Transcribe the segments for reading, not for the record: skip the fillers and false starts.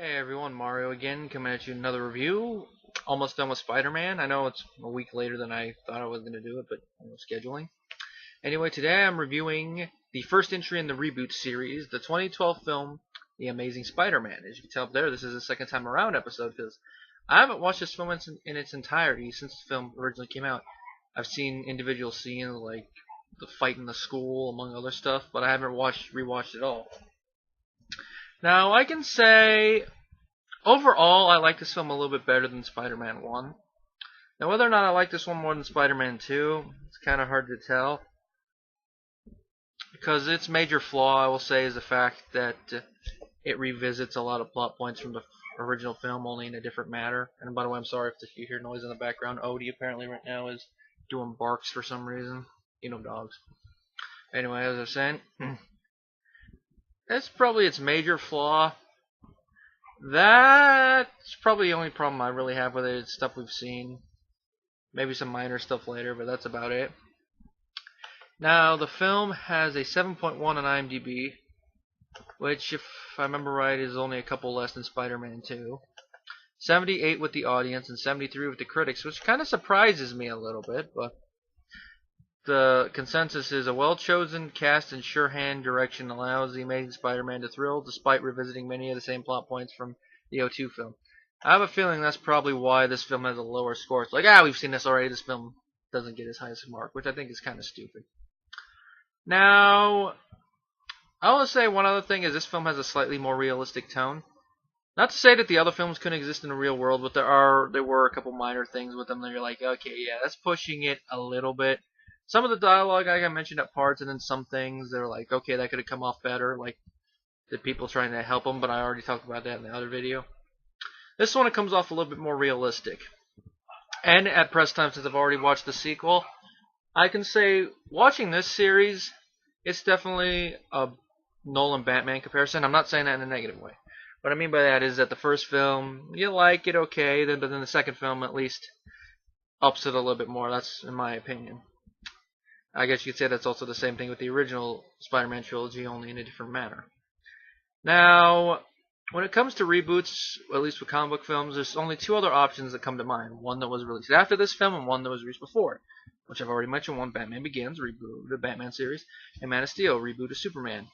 Hey everyone, Mario again, coming at you another review. Almost done with Spider-Man. I know it's a week later than I thought I was going to do it, but scheduling. Anyway, today I'm reviewing the first entry in the reboot series, the 2012 film, The Amazing Spider-Man. As you can tell up there, this is the second time around episode, because I haven't watched this film in its entirety since the film originally came out. I've seen individual scenes like the fight in the school, among other stuff, but I haven't rewatched it all. Now, I can say, overall, I like this film a little bit better than Spider-Man 1. Now, whether or not I like this one more than Spider-Man 2, it's kind of hard to tell. Because its major flaw, I will say, is the fact that it revisits a lot of plot points from the original film, only in a different manner. And by the way, I'm sorry if you hear noise in the background. Odie apparently right now is doing barks for some reason. You know dogs. Anyway, as I was saying, that's probably its major flaw. That's probably the only problem I really have with it. It's stuff we've seen. Maybe some minor stuff later, but that's about it. Now, the film has a 7.1 on IMDb, which, if I remember right, is only a couple less than Spider-Man 2. 78 with the audience and 73 with the critics, which kind of surprises me a little bit, but the consensus is a well-chosen cast and sure-hand direction allows the Amazing Spider-Man to thrill despite revisiting many of the same plot points from the '02 film. I have a feeling that's probably why this film has a lower score. It's like, we've seen this already, this film doesn't get as high as a mark, which I think is kind of stupid. Now, I want to say one other thing is this film has a slightly more realistic tone. Not to say that the other films couldn't exist in the real world, but there were a couple minor things with them that you're like, okay, yeah, that's pushing it a little bit. Some of the dialogue I mentioned at parts, and then some things they're like, okay, that could have come off better, like the people trying to help them, but I already talked about that in the other video. This one, it comes off a little bit more realistic. And at press time, since I've already watched the sequel, I can say, watching this series, it's definitely a Nolan Batman comparison. I'm not saying that in a negative way. What I mean by that is that the first film, you like it okay, but then the second film at least ups it a little bit more. That's in my opinion. I guess you could say that's also the same thing with the original Spider-Man trilogy, only in a different manner. Now, when it comes to reboots, at least with comic book films, there's only two other options that come to mind. One that was released after this film and one that was released before, which I've already mentioned. One, Batman Begins, reboot of the Batman series, and Man of Steel, reboot of Superman.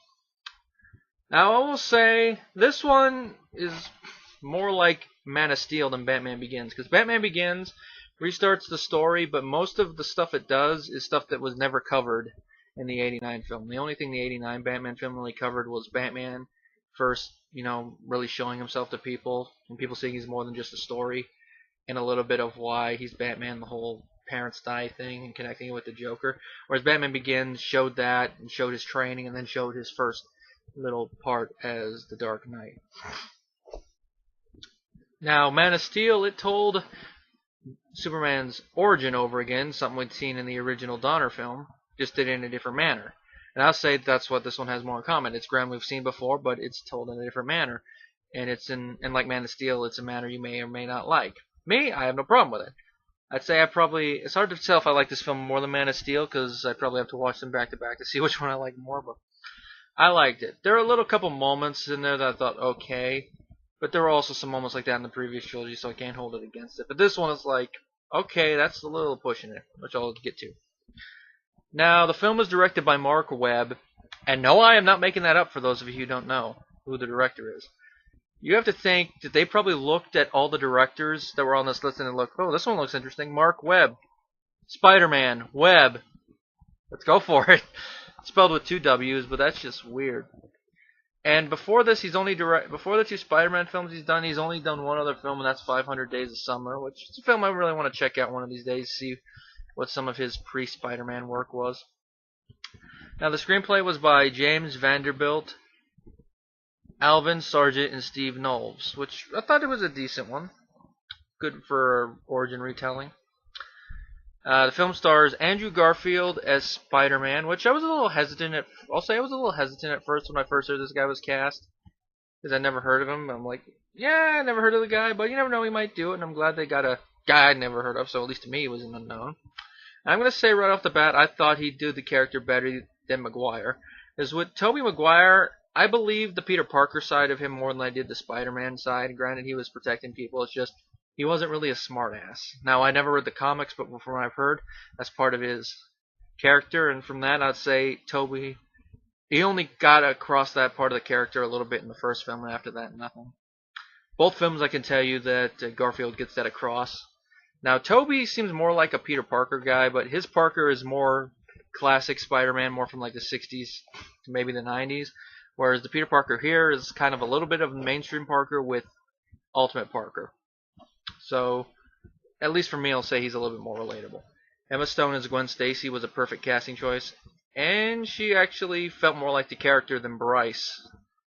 Now, I will say this one is more like Man of Steel than Batman Begins, because Batman Begins restarts the story, but most of the stuff it does is stuff that was never covered in the '89 film. The only thing the '89 Batman film really covered was Batman first, really showing himself to people, and people seeing he's more than just a story, and a little bit of why he's Batman, the whole parents die thing, and connecting it with the Joker. Whereas Batman Begins showed that, and showed his training, and then showed his first little part as the Dark Knight. Now, Man of Steel, it told Superman's origin over again, something we'd seen in the original Donner film, just did it in a different manner. And I'll say that's what this one has more in common. It's ground we've seen before, but it's told in a different manner. And and like Man of Steel, it's a manner you may or may not like. Me, I have no problem with it. I'd say it's hard to tell if I like this film more than Man of Steel, because I'd probably have to watch them back to back to see which one I like more, but I liked it. There are a little couple moments in there that I thought, okay, but there were also some moments like that in the previous trilogy, so I can't hold it against it. But this one is like, okay, that's a little pushing it, which I'll get to. Now, the film was directed by Marc Webb, and no, I am not making that up for those of you who don't know who the director is. You have to think that they probably looked at all the directors that were on this list and looked, oh, this one looks interesting. Marc Webb. Spider-Man. Webb. Let's go for it. Spelled with two W's, but that's just weird. And before this, before the two Spider-Man films he's only done one other film, and that's 500 Days of Summer, which is a film I really want to check out one of these days, see what some of his pre-Spider-Man work was. Now, the screenplay was by James Vanderbilt, Alvin, Sargent, and Steve Kloves, which I thought it was a decent one. Good for origin retelling. The film stars Andrew Garfield as Spider-Man, which I was a little hesitant at. I'll say I was a little hesitant at first when I first heard this guy was cast, because I never heard of him. I'm like, yeah, I never heard of the guy, but you never know, he might do it. And I'm glad they got a guy I'd never heard of, so at least to me he was an unknown. And I'm gonna say right off the bat, I thought he'd do the character better than Maguire. Because with Tobey Maguire, I believe the Peter Parker side of him more than I did the Spider-Man side. Granted, he was protecting people. It's just he wasn't really a smartass. Now, I never read the comics, but from what I've heard, that's part of his character. And from that, I'd say Tobey, he only got across that part of the character a little bit in the first film, and after that, nothing. Both films, I can tell you that Garfield gets that across. Now, Tobey seems more like a Peter Parker guy, but his Parker is more classic Spider-Man, more from like the 60s to maybe the 90s. Whereas the Peter Parker here is kind of a little bit of mainstream Parker with Ultimate Parker. So, at least for me, I'll say he's a little bit more relatable. Emma Stone as Gwen Stacy was a perfect casting choice, and she actually felt more like the character than Bryce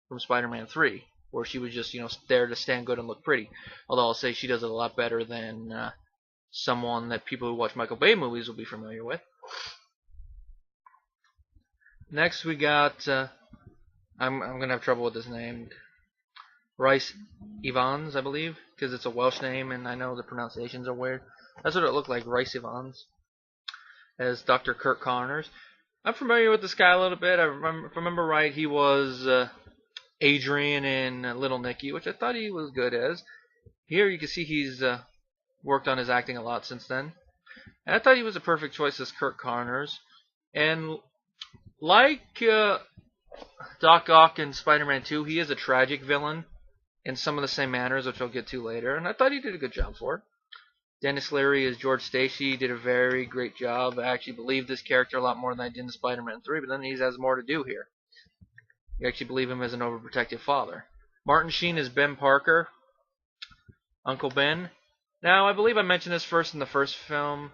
from Spider-Man 3, where she was just, there to stand good and look pretty. Although I'll say she does it a lot better than someone that people who watch Michael Bay movies will be familiar with. Next we got, I'm going to have trouble with this name, Rhys Ifans, I believe, because it's a Welsh name and I know the pronunciations are weird. That's what it looked like, Rhys Ifans, as Dr. Curt Connors. I'm familiar with this guy a little bit. If I remember right, he was Adrian in Little Nicky, which I thought he was good as. Here you can see he's worked on his acting a lot since then. And I thought he was a perfect choice as Curt Connors. And like Doc Ock in Spider-Man 2, he is a tragic villain in some of the same manners, which I'll get to later. And I thought he did a good job for it. Denis Leary as George Stacy did a very great job. I actually believe this character a lot more than I did in Spider-Man 3, but then he has more to do here. You actually believe him as an overprotective father. Martin Sheen as Ben Parker, Uncle Ben. Now, I believe I mentioned this first in the first film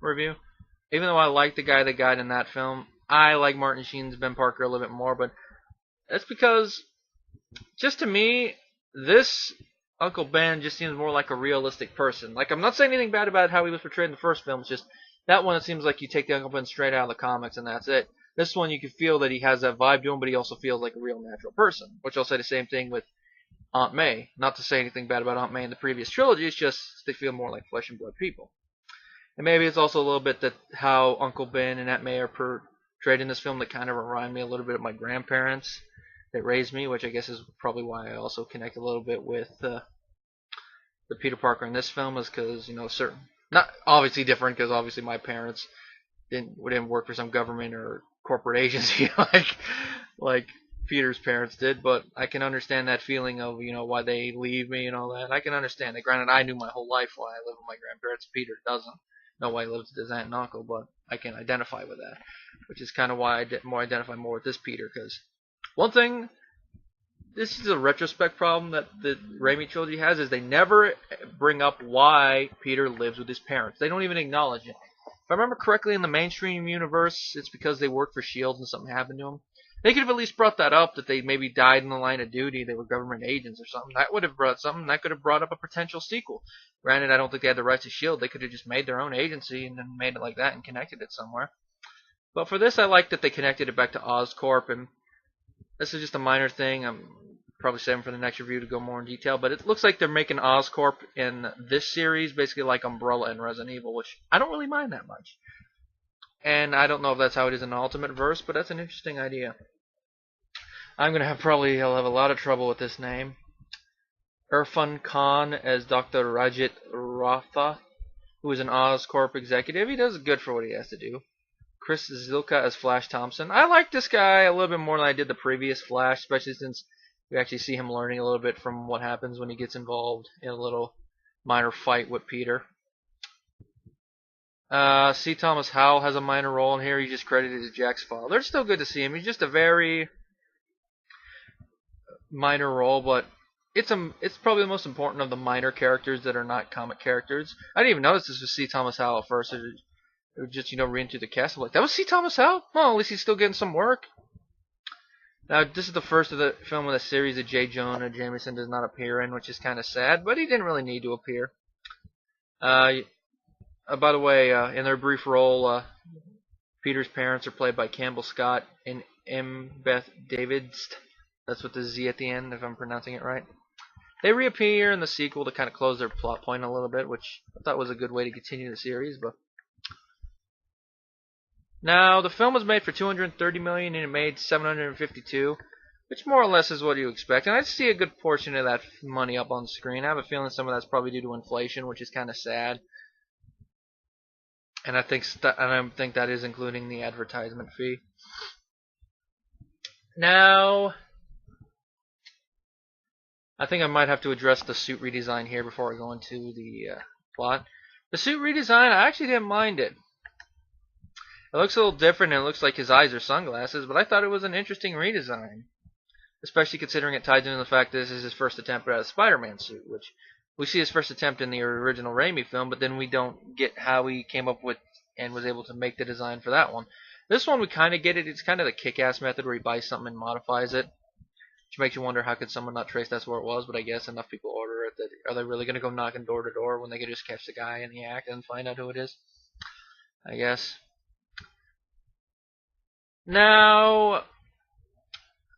review. Even though I like the guy that got in that film, I like Martin Sheen's Ben Parker a little bit more, but that's because, just to me, this Uncle Ben just seems more like a realistic person. Like, I'm not saying anything bad about how he was portrayed in the first film, it's just that one it seems like you take the Uncle Ben straight out of the comics and that's it. This one you can feel that he has that vibe to him, but he also feels like a real natural person, which I'll say the same thing with Aunt May. Not to say anything bad about Aunt May in the previous trilogy, it's just they feel more like flesh and blood people. And maybe it's also a little bit that how Uncle Ben and Aunt May are portrayed in this film that kind of remind me a little bit of my grandparents that raised me, which I guess is probably why I also connect a little bit with the Peter Parker in this film, is because, certain, not obviously different, because obviously my parents didn't work for some government or corporate agency like Peter's parents did, but I can understand that feeling of, why they leave me and all that. I can understand it. Granted, I knew my whole life why I live with my grandparents. Peter doesn't know why he lives with his aunt and uncle, but I can identify with that, which is kind of why I identify more with this Peter, because one thing, this is a retrospect problem that the Raimi trilogy has, is they never bring up why Peter lives with his parents. They don't even acknowledge it. If I remember correctly, in the mainstream universe, it's because they worked for S.H.I.E.L.D. and something happened to them. They could have at least brought that up, that they maybe died in the line of duty, they were government agents or something. That would have brought something. That could have brought up a potential sequel. Granted, I don't think they had the rights to S.H.I.E.L.D. They could have just made their own agency and then made it like that and connected it somewhere. But for this, I like that they connected it back to Oscorp, and this is just a minor thing. I'm probably saving for the next review to go more in detail, but it looks like they're making Oscorp in this series basically like Umbrella and Resident Evil, which I don't really mind that much. And I don't know if that's how it is in Ultimate Verse, but that's an interesting idea. I'm going to have a lot of trouble with this name. Irfan Khan as Dr. Rajit Ratha, who is an Oscorp executive. He does good for what he has to do. Chris Zilka as Flash Thompson. I like this guy a little bit more than I did the previous Flash, especially since we actually see him learning a little bit from what happens when he gets involved in a little minor fight with Peter. C. Thomas Howell has a minor role in here. He's just credited as Jack's father. It's still good to see him. He's just a very minor role, but it's probably the most important of the minor characters that are not comic characters. I didn't even notice this was C. Thomas Howell at first. It was just, read into the cast. I'm like, that was C. Thomas Howell? Well, at least he's still getting some work. Now, this is the first of the film in the series that J. Jonah Jameson does not appear in, which is kind of sad, but he didn't really need to appear. By the way, in their brief role, Peter's parents are played by Campbell Scott and M. Beth Davids. That's with the Z at the end, if I'm pronouncing it right. They reappear in the sequel to kind of close their plot point a little bit, which I thought was a good way to continue the series. But now, the film was made for $230 million and it made $752 million. which more or less is what you expect. And I see a good portion of that money up on screen. I have a feeling some of that's probably due to inflation, which is kind of sad. And I think that is including the advertisement fee. Now, I think I might have to address the suit redesign here before I go into the plot. The suit redesign, I actually didn't mind it. It looks a little different, and it looks like his eyes are sunglasses, but I thought it was an interesting redesign. Especially considering it ties into the fact that this is his first attempt at a Spider-Man suit, which we see his first attempt in the original Raimi film, but then we don't get how he came up with and was able to make the design for that one. This one we kind of get it. It's kind of the kick-ass method where he buys something and modifies it, which makes you wonder how could someone not trace that's where it was, but I guess enough people order it that are they really going to go knocking door to door when they could just catch the guy in the act and find out who it is? I guess. Now,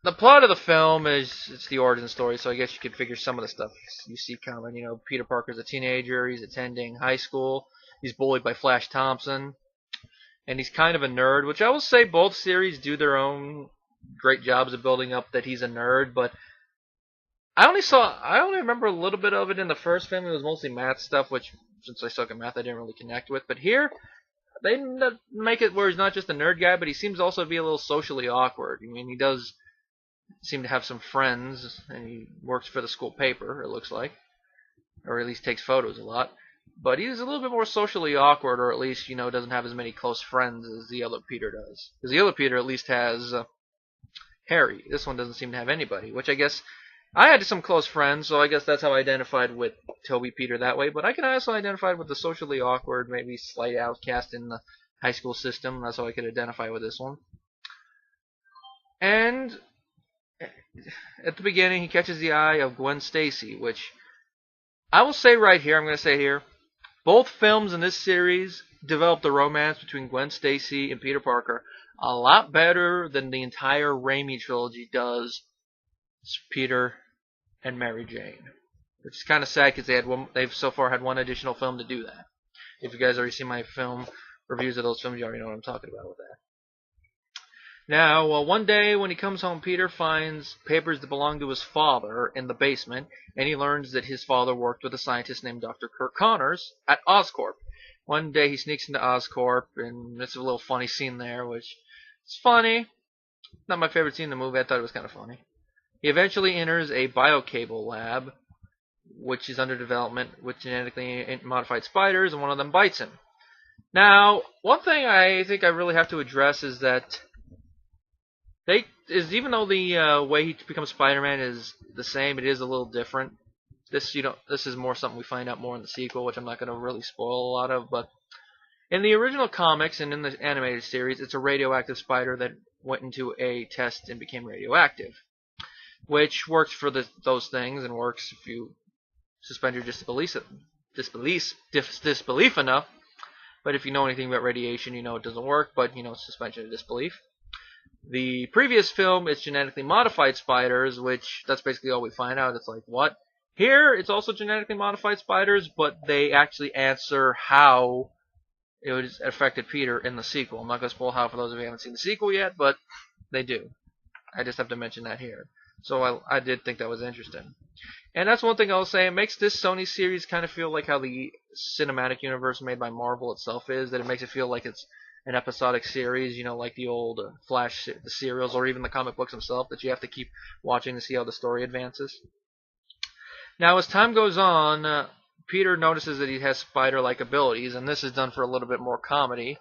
the plot of the film is it's the origin story, so I guess you could figure some of the stuff you see coming. You know, Peter Parker's a teenager, he's attending high school, he's bullied by Flash Thompson, and he's kind of a nerd, which I will say both series do their own great jobs of building up that he's a nerd, but I only remember a little bit of it in the first film. It was mostly math stuff, which since I suck at math I didn't really connect with, but here they make it where he's not just a nerd guy, but he seems also to be a little socially awkward. I mean, he does seem to have some friends, and he works for the school paper, it looks like, or at least takes photos a lot. But he's a little bit more socially awkward, or at least, you know, doesn't have as many close friends as the other Peter does. Because the other Peter at least has Harry. This one doesn't seem to have anybody, which I guess I had some close friends, so I guess that's how I identified with Toby Peter that way. But I can also identify with the socially awkward, maybe slight outcast in the high school system. That's how I could identify with this one. And at the beginning, he catches the eye of Gwen Stacy, which I will say right here, I'm going to say here, both films in this series developed the romance between Gwen Stacy and Peter Parker a lot better than the entire Raimi trilogy does Peter and Mary Jane. Which is kind of sad because they've so far had one additional film to do that. If you guys already seen my film reviews of those films, you already know what I'm talking about with that. Now, one day when he comes home, Peter finds papers that belong to his father in the basement, and he learns that his father worked with a scientist named Dr. Curt Connors at Oscorp. One day he sneaks into Oscorp, and it's a little funny scene there, which is funny. Not my favorite scene in the movie. I thought it was kind of funny. He eventually enters a biocable lab, which is under development with genetically modified spiders, and one of them bites him. Now, one thing I think I really have to address is that even though the way he becomes Spider-Man is the same, it is a little different. This is more something we find out more in the sequel, which I'm not going to really spoil a lot of. But in the original comics and in the animated series, it's a radioactive spider that went into a test and became radioactive, which works for those things and works if you suspend your disbelief enough. But if you know anything about radiation, you know it doesn't work. But you know, suspension of disbelief. The previous film is genetically modified spiders, which that's basically all we find out. It's like, what? Here, it's also genetically modified spiders, but they actually answer how it was affected Peter in the sequel. I'm not going to spoil how for those of you who haven't seen the sequel yet, but they do. I just have to mention that here. So I did think that was interesting. And that's one thing I'll say. It makes this Sony series kind of feel like how the cinematic universe made by Marvel itself is, that it makes it feel like it's an episodic series, you know, like the old Flash, the serials, or even the comic books themselves, that you have to keep watching to see how the story advances. Now, as time goes on, Peter notices that he has spider-like abilities, and this is done for a little bit more comedy,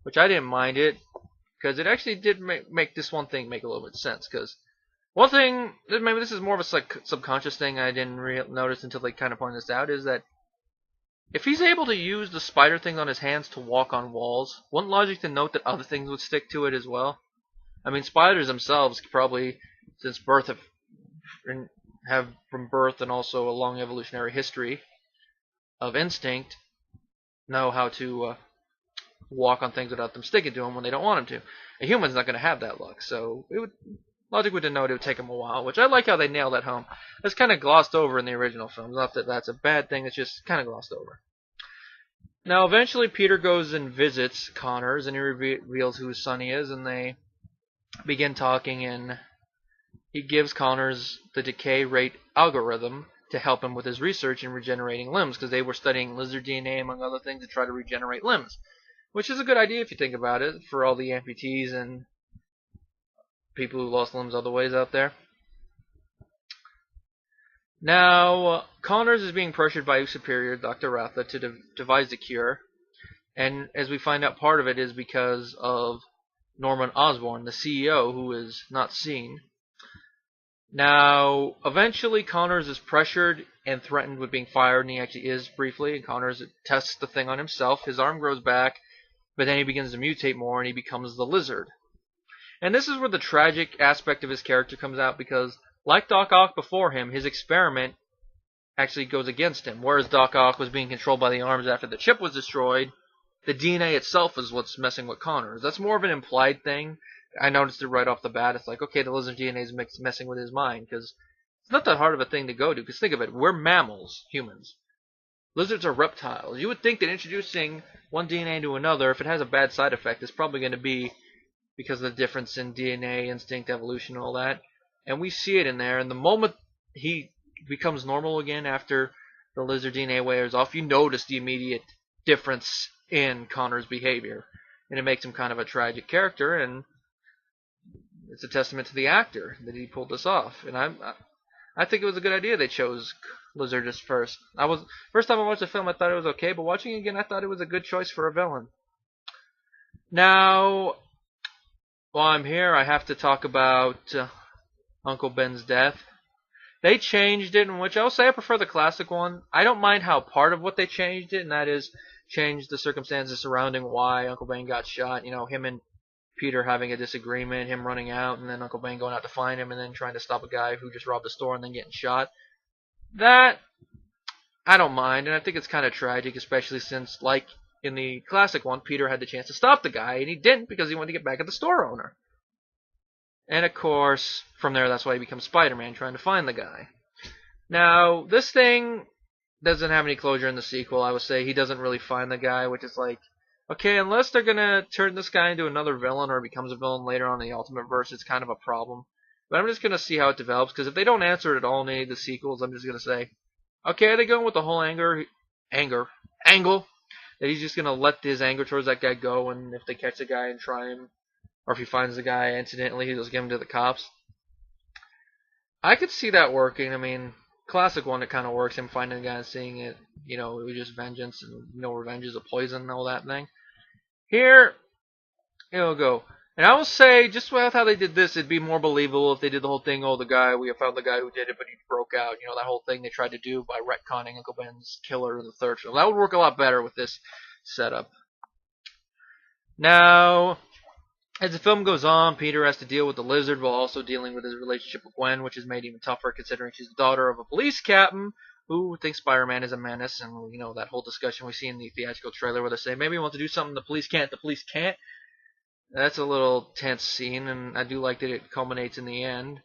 which I didn't mind it, because it actually did make this one thing make a little bit of sense, because one thing, maybe this is more of a subconscious thing I didn't notice until they kind of pointed this out, is that if he's able to use the spider things on his hands to walk on walls, wouldn't logic to note that other things would stick to it as well? I mean, spiders themselves probably, since birth, have from birth and also a long evolutionary history of instinct, know how to walk on things without them sticking to them when they don't want them to. A human's not going to have that luck, so logic would denote it would take them a while, which I like how they nailed that home. It's kind of glossed over in the original films. Not that that's a bad thing, it's just kind of glossed over. Now, eventually Peter goes and visits Connors, and he reveals who his son he is, and they begin talking, and he gives Connors the decay rate algorithm to help him with his research in regenerating limbs, because they were studying lizard DNA, among other things, to try to regenerate limbs. Which is a good idea if you think about it, for all the amputees and people who lost limbs other ways out there. Now, Connors is being pressured by his superior, Dr. Ratha, to devise the cure. And as we find out, part of it is because of Norman Osborn, the CEO, who is not seen. Now, eventually Connors is pressured and threatened with being fired, and he actually is briefly, and Connors tests the thing on himself. His arm grows back, but then he begins to mutate more, and he becomes the lizard. And this is where the tragic aspect of his character comes out, because, like Doc Ock before him, his experiment actually goes against him. Whereas Doc Ock was being controlled by the arms after the chip was destroyed, the DNA itself is what's messing with Connors. That's more of an implied thing. I noticed it right off the bat. It's like, okay, the lizard DNA is messing with his mind, because it's not that hard of a thing to go to. Because think of it, we're mammals, humans. Lizards are reptiles. You would think that introducing one DNA to another, if it has a bad side effect, it's probably going to be because of the difference in DNA, instinct, evolution, and all that. And we see it in there. And the moment he becomes normal again after the lizard DNA wears off, you notice the immediate difference in Connor's behavior. And it makes him kind of a tragic character, and it's a testament to the actor that he pulled this off. And I think it was a good idea they chose Lizard as first. First time I watched the film, I thought it was okay, but watching it again, I thought it was a good choice for a villain. Now, while I'm here, I have to talk about Uncle Ben's death. They changed it, in which I will say I prefer the classic one. I don't mind how part of what they changed it, and that is changed the circumstances surrounding why Uncle Ben got shot. You know, him and Peter having a disagreement, him running out, and then Uncle Ben going out to find him, and then trying to stop a guy who just robbed a store and then getting shot. That, I don't mind, and I think it's kind of tragic, especially since, like in the classic one, Peter had the chance to stop the guy, and he didn't because he wanted to get back at the store owner. And of course, from there, that's why he becomes Spider-Man, trying to find the guy. Now, this thing doesn't have any closure in the sequel. I would say he doesn't really find the guy, which is like, okay, unless they're going to turn this guy into another villain or becomes a villain later on in the Ultimate Verse, it's kind of a problem. But I'm just going to see how it develops, because if they don't answer it at all in any of the sequels, I'm just going to say, okay, are they going with the whole angle that he's just going to let his anger towards that guy go, and if they catch the guy and try him, or if he finds the guy incidentally, he'll just give him to the cops? I could see that working. I mean, classic one, it kind of works, him finding the guy and seeing it, you know, it was just vengeance, and, you know, revenge is a poison and all that thing. Here, it'll go. And I will say, just with how they did this, it'd be more believable if they did the whole thing, we have found the guy who did it, but he broke out. You know, that whole thing they tried to do by retconning Uncle Ben's killer in the third film. That would work a lot better with this setup. Now, as the film goes on, Peter has to deal with the lizard while also dealing with his relationship with Gwen, which is made even tougher considering she's the daughter of a police captain who thinks Spider-Man is a menace. And, you know, that whole discussion we see in the theatrical trailer where they say, maybe we want to do something the police can't. That's a little tense scene, and I do like that it culminates in the end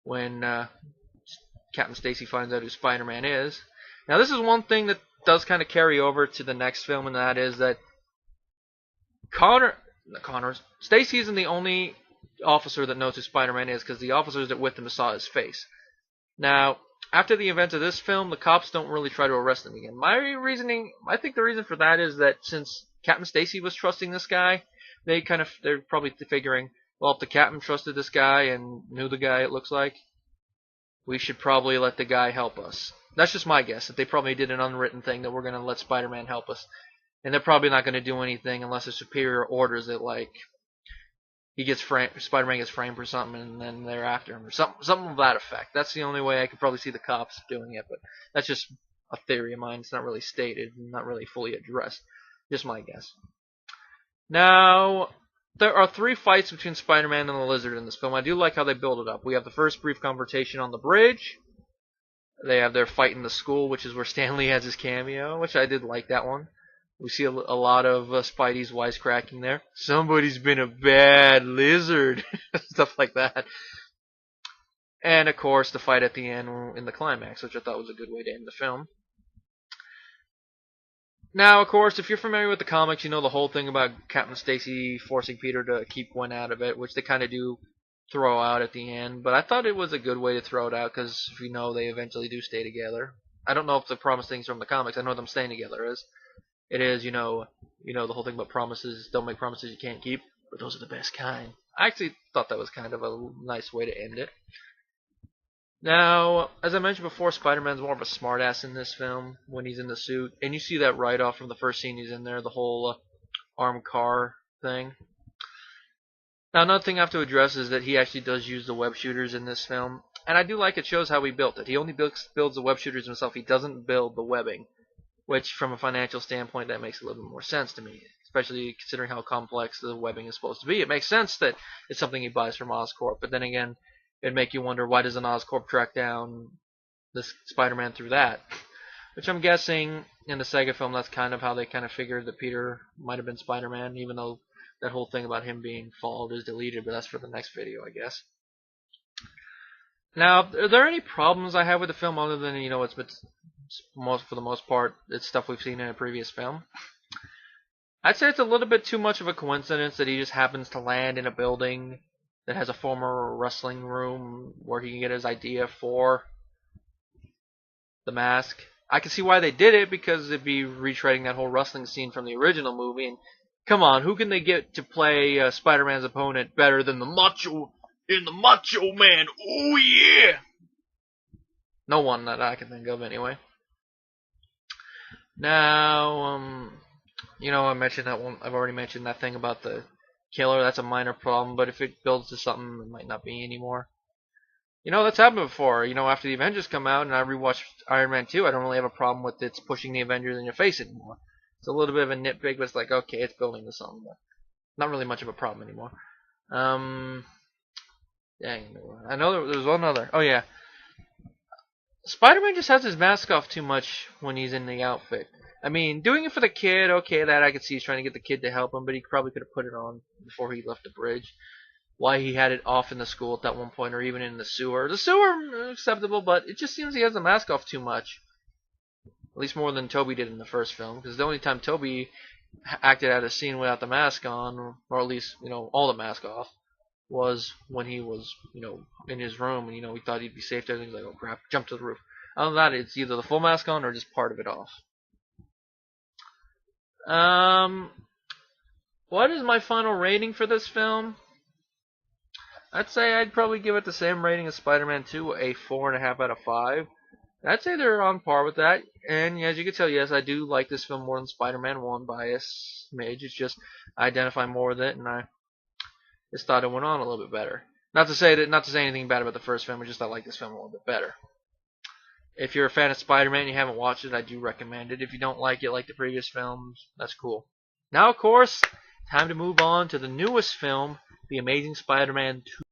when Captain Stacy finds out who Spider-Man is. Now, this is one thing that does kind of carry over to the next film, and that is that Stacy isn't the only officer that knows who Spider-Man is, because the officers that with him saw his face. Now, after the events of this film, the cops don't really try to arrest him again. I think the reason for that is that since Captain Stacy was trusting this guy, they're probably figuring, well, if the captain trusted this guy and knew the guy, it looks like, we should probably let the guy help us. That's just my guess, that they probably did an unwritten thing that we're going to let Spider-Man help us. And they're probably not going to do anything unless a superior orders it, like Spider-Man gets framed for something and then they're after him, or something of that effect. That's the only way I could probably see the cops doing it, but that's just a theory of mine. It's not really stated, not really fully addressed. Just my guess. Now, there are 3 fights between Spider-Man and the Lizard in this film. I do like how they build it up. We have the first brief confrontation on the bridge. They have their fight in the school, which is where Stanley has his cameo, which I did like that one. We see a lot of Spidey's wisecracking there. Somebody's been a bad lizard. Stuff like that. And, of course, the fight at the end in the climax, which I thought was a good way to end the film. Now, of course, if you're familiar with the comics, you know the whole thing about Captain Stacy forcing Peter to keep Gwen out of it, which they kind of do throw out at the end, but I thought it was a good way to throw it out because if you know they eventually do stay together. I don't know if the promise thing's from the comics. I know them staying together is. It is, the whole thing about promises. Don't make promises you can't keep, but those are the best kind. I actually thought that was kind of a nice way to end it. Now, as I mentioned before, Spider-Man's more of a smartass in this film when he's in the suit, and you see that right off from the first scene he's in there, the whole armed car thing. Now, another thing I have to address is that he actually does use the web shooters in this film, and I do like it shows how he built it. He only builds the web shooters himself. He doesn't build the webbing, which, from a financial standpoint, that makes a little bit more sense to me, especially considering how complex the webbing is supposed to be. It makes sense that it's something he buys from Oscorp, but then again, it'd make you wonder, why doesn't Oscorp track down this Spider-Man through that? Which I'm guessing in the Sega film, that's kind of how they kind of figured that Peter might have been Spider-Man, even though that whole thing about him being followed is deleted, but that's for the next video, I guess. Now, are there any problems I have with the film other than, for the most part, it's stuff we've seen in a previous film? I'd say it's a little bit too much of a coincidence that he just happens to land in a building that has a former wrestling room where he can get his idea for the mask. I can see why they did it, because it'd be retreading that whole wrestling scene from the original movie. And come on, who can they get to play Spider-Man's opponent better than the Macho Man? Oh yeah! No one that I can think of, anyway. Now, I mentioned that one. I've already mentioned that thing about the killer. That's a minor problem, but if it builds to something, it might not be anymore. That's happened before. After the Avengers come out and I rewatched Iron Man 2, I don't really have a problem with it's pushing the Avengers in your face anymore. It's a little bit of a nitpick, but it's like, okay, it's building to something, but not really much of a problem anymore. Dang, I know there was one other. Oh yeah, Spider-Man just has his mask off too much when he's in the outfit. I mean, doing it for the kid, okay, that I could see he's trying to get the kid to help him, but he probably could have put it on before he left the bridge. Why he had it off in the school at that one point, or even in the sewer. The sewer, acceptable, but it just seems he has the mask off too much. At least more than Toby did in the first film, because the only time Toby acted out a scene without the mask on, or at least, all the mask off, was when he was, in his room, and, he thought he'd be safe there, and he's like, oh crap, jump to the roof. Other than that, it's either the full mask on, or just part of it off. What is my final rating for this film? I'd say I'd probably give it the same rating as Spider-Man 2, a 4.5 out of 5. I'd say they're on par with that, and as you can tell, yes, I do like this film more than Spider-Man 1 by a smidge. It's just I identify more with it, and I just thought it went on a little bit better. Not to say anything bad about the first film, I just I like this film a little bit better. If you're a fan of Spider-Man and you haven't watched it, I do recommend it. If you don't like it like the previous films, that's cool. Now, of course, time to move on to the newest film, The Amazing Spider-Man 2.